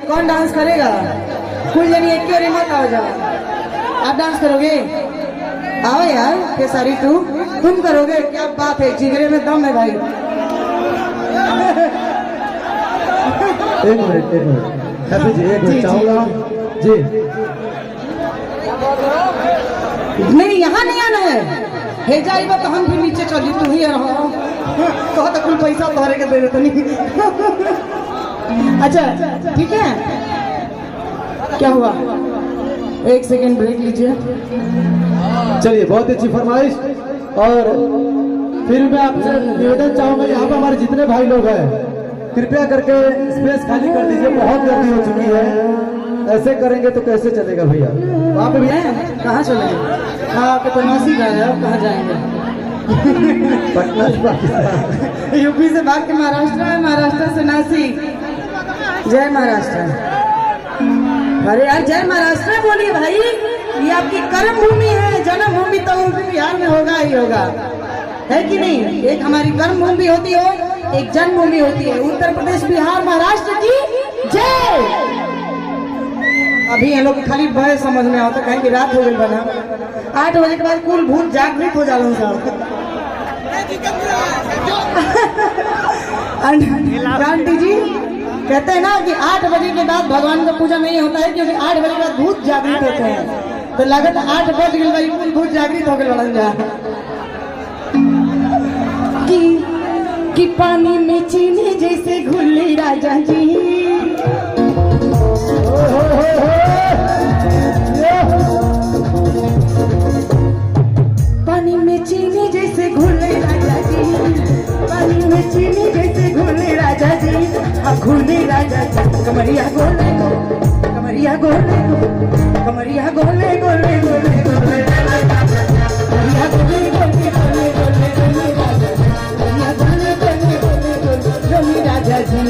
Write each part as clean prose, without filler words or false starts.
कौन डांस करेगा? कुल जनी एक ही मत आओ जाओ। आप डांस करोगे? आओ यार केसारी तुम करोगे? क्या बात है, जिगरे में दम है भाई। एक मिनट हैप्पी जी, एक मिनट चाहूंगा जी। नहीं यहाँ नहीं आना है जाइबा तो हम भी नीचे चली, तू ही रहो तो कुल पैसा तोहरे के दे देते नहीं। अच्छा ठीक है, क्या हुआ? एक सेकंड ब्रेक लीजिए। चलिए, बहुत अच्छी फरमाइश। और फिर मैं आपसे निवेदन चाहूंगा, यहाँ पे हमारे जितने भाई लोग हैं कृपया करके स्पेस खाली कर दीजिए, बहुत गर्मी हो चुकी है। ऐसे करेंगे तो कैसे चलेगा भैया? वहाँ पे भी है, कहाँ चलेंगे? हाँ तो नासिक आए, अब कहाँ जाएंगे? पटना से पाकिस्तान, यूपी से भाग के महाराष्ट्र है, महाराष्ट्र से नासिक। जय महाराष्ट्र। अरे यार जय महाराष्ट्र बोलिए भाई, ये आपकी कर्म भूमि है। जन्म भूमि तो बिहार में होगा ही होगा, है कि नहीं? एक हमारी कर्म भूमि होती है, एक जन्मभूमि होती है। उत्तर प्रदेश, बिहार, महाराष्ट्र की जय। अभी ये लोग खाली बड़े समझ में आता, कहीं की रात हो गई बना 8 बजे के बाद कुल भूत जागृत हो जाओ साहब। गांधी जी कहते हैं ना कि 8 बजे के बाद भगवान का पूजा नहीं होता है, क्योंकि 8 बजे के बाद भूत जागृत होते हैं। तो लगता 8 बज गए भाई, कुल भूत जागृत हो गए बन जा। कि पानी में चीनी जैसे घुले राजा जी। पानी में चीनी जैसे घुले राजा जी, पानी में चीनी जैसे घुले राजा जी। घुले राजा जी, कमरिया गोले कमरिया गोले कमरिया गोले गोले गोले गोले कमरिया गोले गोले गोले गोले गोले राजा कमरिया गोले गोले गोले गोले राजा जी।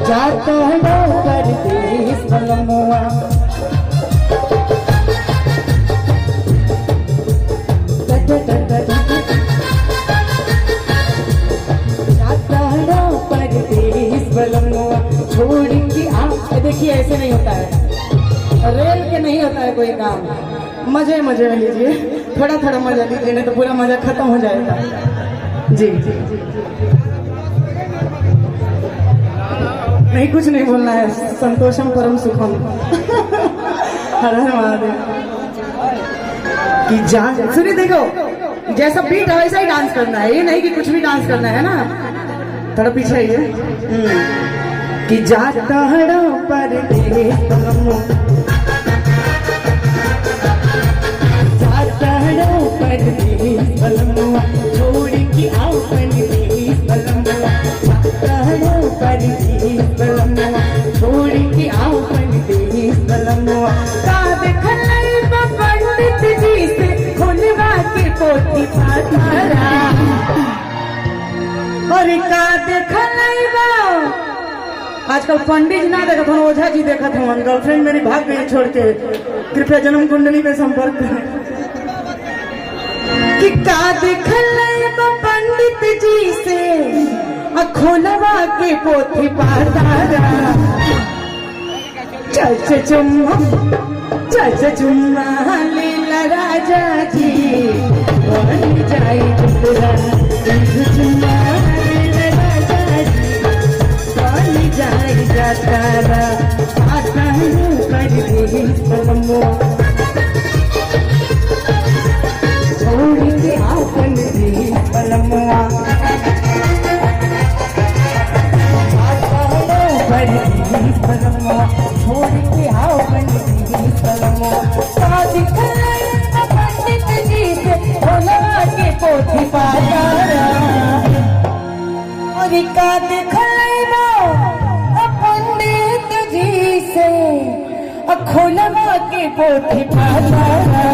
जाता है परदेस बलमुआ, जाता है परदेस बलमुआ छोड़ के आ। देखिए ऐसे नहीं होता है, रेल के नहीं होता है कोई काम। मजे मजे में लीजिए, थोड़ा थोड़ा मजा लीजिए, नहीं तो पूरा मजा खत्म हो जाएगा। जी नहीं, कुछ नहीं बोलना है। संतोषम परम सुखम। हर हर महादेव की जान। सुनिए देखो, जैसा बीट है वैसा ही डांस करना है, ये नहीं कि कुछ भी डांस करना है ना। थोड़ा पीछे आइए। कि जाता हड़ो पर जाता हड़ो पर छोड़ के आओ बलमुआ, जाता हड़ो पर छोड़ के आओ बलमुआ। काद खलई पंडित जी से खुलवा के पोती पातारा, और काद खलई आजकल पंडित जी ना देखा था, ओझा जी देखा था। गर्लफ्रेंड मेरी भाग गई छोड़ के, कृपया जन्म कुंडली में संपर्क करें। कि काद खलई पंडित जी से खोलवा के पोथी पातारा, चल चुम्मा लीला राजा जी बन जाए चुम्मा लीला राजा जी बन जाए जातारा। आता बलमुआ छोड़ के आपन बलमुआ, छोड़ के आओ पंडित जी से भोलवा के पोथी पातारा, और का दिखलाइबो पंडित जी से खोलवा के पोथी पातारा।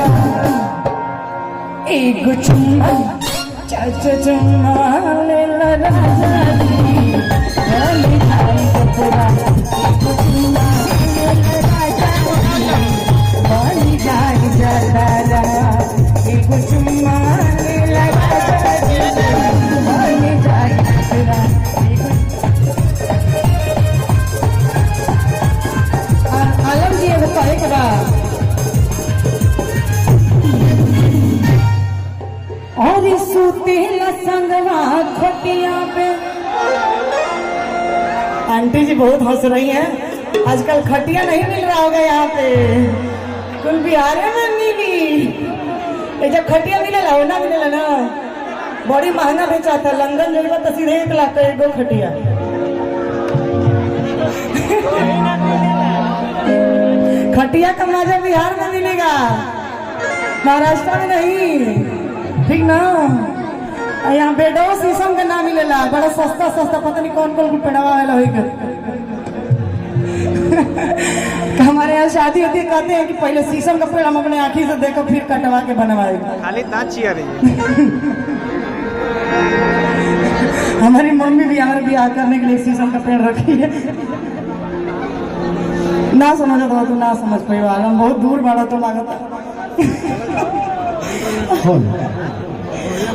एगो चुम्मा चाचा चुम्मा ले ला राजा जी भले जाई कपड़ा एगो चुम्मा ले ला राजा जी भले जाई जरा एगो चुम्मा ले ला राजा जी भले जाई कपड़ा आलम जी एगो कहे के बा और सूते संगवा खटिया पे। आंटी जी बहुत हंस रही हैं, आजकल खटिया नहीं मिल रहा होगा यहाँ पे, कुल बिहार में मिली। ये जब खटिया मिलेला हो ना मिलेला ना, बड़ी महंगा बेचा था। लंदन जेबा तो सीधे 1 लाख का 1 खटिया। खटिया का मजा बिहार में मिलेगा, महाराष्ट्र में नहीं, ठीक ना। यहाँ बेडो शीशम के ना मिलेला, बड़ा सस्ता सस्ता, पता नहीं कौन कौन पेड़वा वाला होगा। हमारे यहाँ शादी होती है, कहते हैं कि पहले शीशम का पेड़ हम अपने आँखी से देखो फिर कटवा के बनवाए। खाली दांत चिया रही हमारी मम्मी भी हमारे ब्याह करने के लिए शीशम का पेड़ रखी है। ना समझ तो तू ना समझ पाई, हम बहुत दूर बाड़ा तो लागत।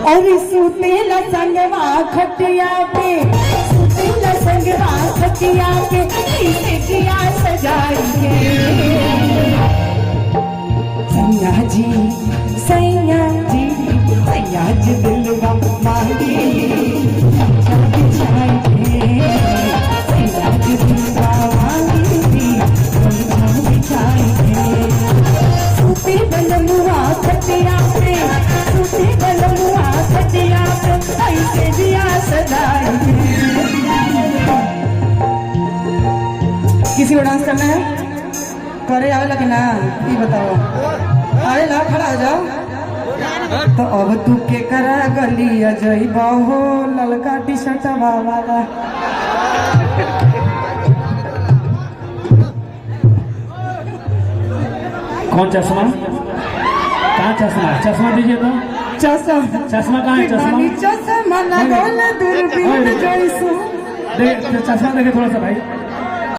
अरे सुतेला संगवा खटिया पे, सुतेला संगवा खटिया पे, इसे दिया सजाएंगे। सैया जी सैया जी सैया जी दिलवा मांगे जब बिछाएंगे। सैया जी दिलवा मांगे जब बिछाएंगे। सुते बलमुआ खटिया पे, सुते बलमुआ खटिया पे, ऐसे दिया सजाएंगे। किसी को डांस करना है? करे आवे लगे ना, ये बताओ। आए ना, खड़ा हो जाओ। तो अब तू के करा गली अजय बाहो ललका टी शर्ट वाला। कौन चश्मा? कहाँ चश्मा? चश्मा दीजिए तो। चश्मा कहाँ है? चश्मा चश्मा लगोले दूरबीन जैसू। चश्मा देखे थोड़ा सा भाई।